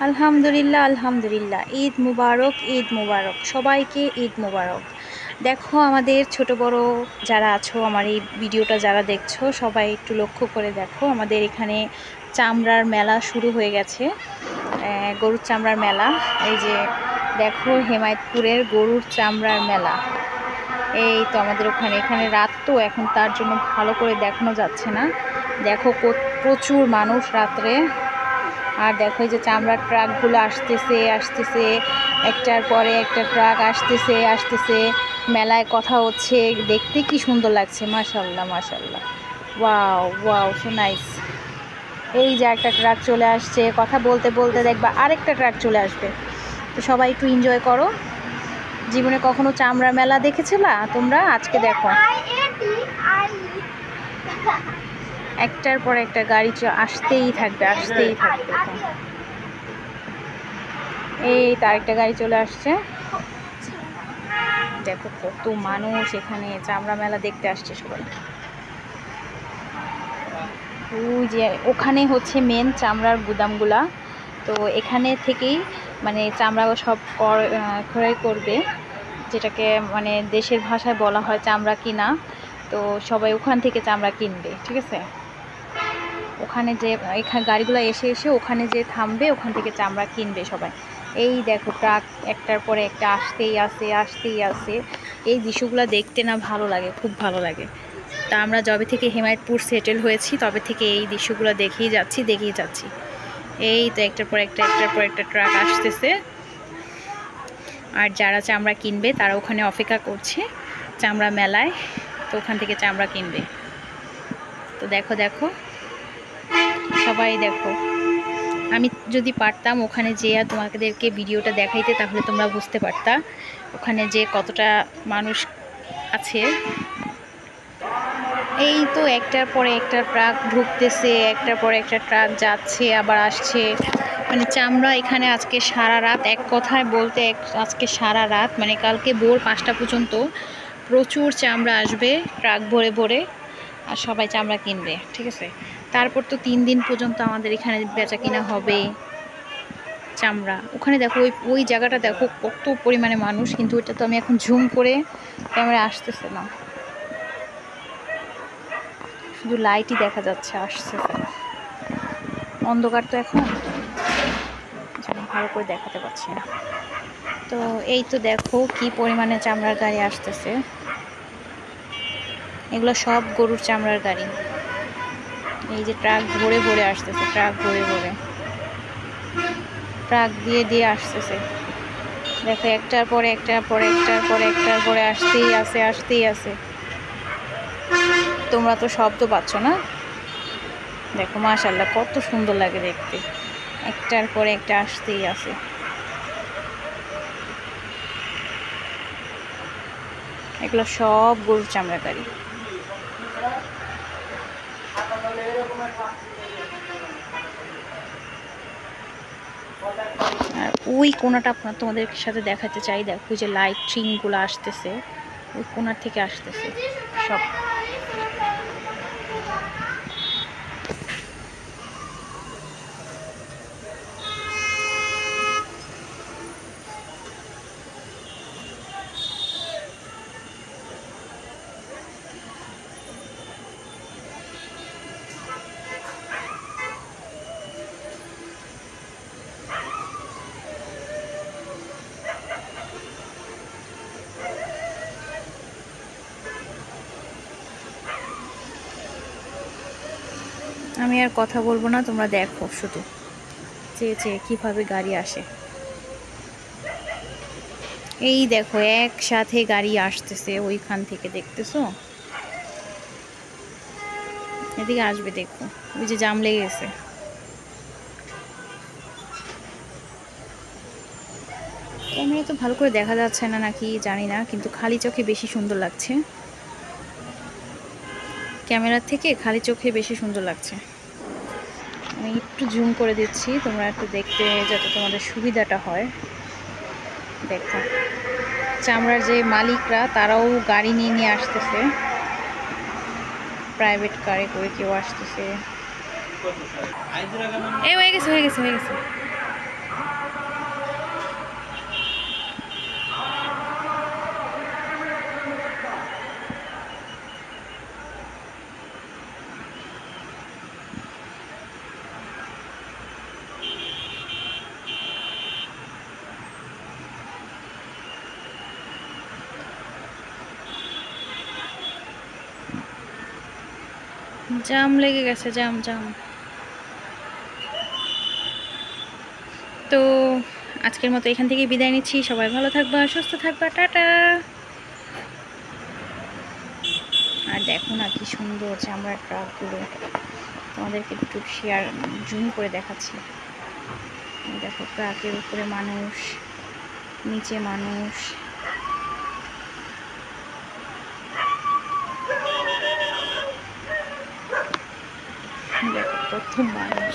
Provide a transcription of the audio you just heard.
আলহামদুলিল্লাহ আলহামদুলিল্লাহ। ঈদ মুবারক, ঈদ মুবারক, সবাইকে ঈদ মুবারক। দেখো আমাদের ছোট বড় যারা আছো, আমার এই ভিডিওটা যারা দেখছো সবাই একটু লক্ষ্য করে দেখো, আমাদের এখানে চামড়ার মেলা শুরু হয়ে গেছে। গরুর চামড়ার মেলা। এই যে দেখো, হেমায়েতপুরের গরুর চামড়ার মেলা। এই তো আমাদের এখানে রাত তো, এখন তার জন্য ভালো করে দেখানো যাচ্ছে না। দেখো প্রচুর মানুষ রাত্রে। আর দেখো এই যে চামড়ার ট্রাকগুলো আসতেছে, একটার পরে একটা ট্রাক আসতেছে। মেলায় কথা হচ্ছে, দেখতে কি সুন্দর লাগছে, মাশাআল্লাহ মাশাআল্লাহ, ওয়াও ওয়াও, সো নাইস। এই যে একটা ট্রাক চলে আসছে, কথা বলতে বলতে দেখবা আরেকটা ট্রাক চলে আসবে। তো সবাই একটু এনজয় করো। জীবনে কখনো চামড়া মেলা দেখেছিলা তোমরা? আজকে দেখো একটার পর একটা গাড়ি আসতেই থাকবে। এই তার একটা গাড়ি চলে আসছে। দেখো কত মানুষ এখানে চামড়া মেলা দেখতে আসছে সবাই। ওই যে ওখানে হচ্ছে মেন চামড়ার গুদামগুলা। তো এখানে থেকেই মানে চামড়া সব ক্রয় করবে, যেটাকে মানে দেশের ভাষায় বলা হয় চামড়া কিনা। তো সবাই ওখান থেকে চামড়া কিনবে, ঠিক আছে। ওখানে যে এখানে গাড়িগুলো এসে ওখানে যে থামবে, ওখান থেকে চামড়া কিনবে সবাই। এই দেখো ট্রাক একটার পরে একটা আসতেই আসে। এই দৃশ্যগুলো দেখতে না ভালো লাগে, খুব ভালো লাগে। তা আমরা যবে থেকে হেমায়েতপুর সেটেল হয়েছি তবে থেকে এই দৃশ্যগুলো দেখেই যাচ্ছি। এই তো একটার পর একটা ট্রাক আসতেছে। আর যারা চামড়া কিনবে তারা ওখানে অপেক্ষা করছে চামড়া মেলায়, তো ওখান থেকে চামড়া কিনবে। তো দেখো সবাই দেখো। আমি যদি পারতাম ওখানে যেয়ে তোমাদেরকে ভিডিওটা দেখাইতে, তাহলে তোমরা বুঝতে পারতা ওখানে যে কতটা মানুষ আছে। এই তো একটার পরে একটা ট্রাক ঢুকতেছে, একটার পরে একটা ট্রাক যাচ্ছে আবার আসছে। মানে চামড়া এখানে আজকে সারা রাত, এক কথায় বলতে আজকে সারা রাত, মানে কালকে ভোর 5টা পর্যন্ত প্রচুর চামড়া আসবে ট্রাক ভরে। আর সবাই চামড়া কিনবে, ঠিক আছে। তারপর তো 3 দিন পর্যন্ত আমাদের এখানে বেচা কিনা হবে চামড়া। ওখানে দেখো ওই জায়গাটা দেখো কত পরিমাণে মানুষ, কিন্তু ওইটা তো আমি এখন ঝুম করে ক্যামেরা আসতেছে না, শুধু লাইটই দেখা যাচ্ছে, আসতেছে না। অন্ধকার তো এখন, ভালো করে দেখাতে পারছি না। তো এই তো দেখো কি পরিমাণে চামড়ার গাড়ি আসতেছে। এগুলো সব গরুর চামড়ার গাড়ি। এই যে ট্রাক ভরে আসতেছে, ট্রাক দিয়ে আসতেছে। দেখো একটার পরে আসতেই আছে। তোমরা তো শব্দ পাচ্ছ না? দেখো মাশাআল্লাহ কত সুন্দর লাগে দেখতে, একটার পরে একটা আসতেই আছে। এগুলো সব গরুর চামড়া গাড়ি। আর ওই কোনাটা তোমাদের সাথে দেখাতে চাই। দেখো যে লাইটিংগুলো আসতেছে, ওই কোনার থেকে আসতেছে সব। আমি আর কথা বলবো না, তোমরা দেখো শুধু চেয়ে কিভাবে গাড়ি আসে। এই দেখো একসাথে গাড়ি আসতেছে ওইখান থেকে, দেখতেছো? এদিকে আসবে, দেখো ওই যে জাম লেগে গেছে। ক্যামেরা তো ভালো করে দেখা যাচ্ছে না নাকি জানি না, কিন্তু খালি চোখে বেশি সুন্দর লাগছে। ক্যামেরার থেকে খালি চোখে বেশি সুন্দর লাগছে। আমি একটু জুম করে দিচ্ছি, তোমরা একটু দেখতে যাতে তোমাদের সুবিধাটা হয়। দেখো চামড়ার যে মালিকরা তারাও গাড়ি নিয়ে আসতেছে, প্রাইভেট কারে করে কেউ আসতেছে। হয়ে গেছে। জাম লেগে গেছে, জাম জাম। তো আজকের মতো এখান থেকে বিদায় নিচ্ছি। সবাই ভালো থাকবা, সুস্থ থাকবা, টাটা। আর দেখো না কি সুন্দর চামড়ার ট্রাকগুলো, তোমাদেরকে একটু জুম করে দেখাচ্ছি। দেখো ট্রাকের উপরে মানুষ, নিচে মানুষ। দেখো কত মানুষ।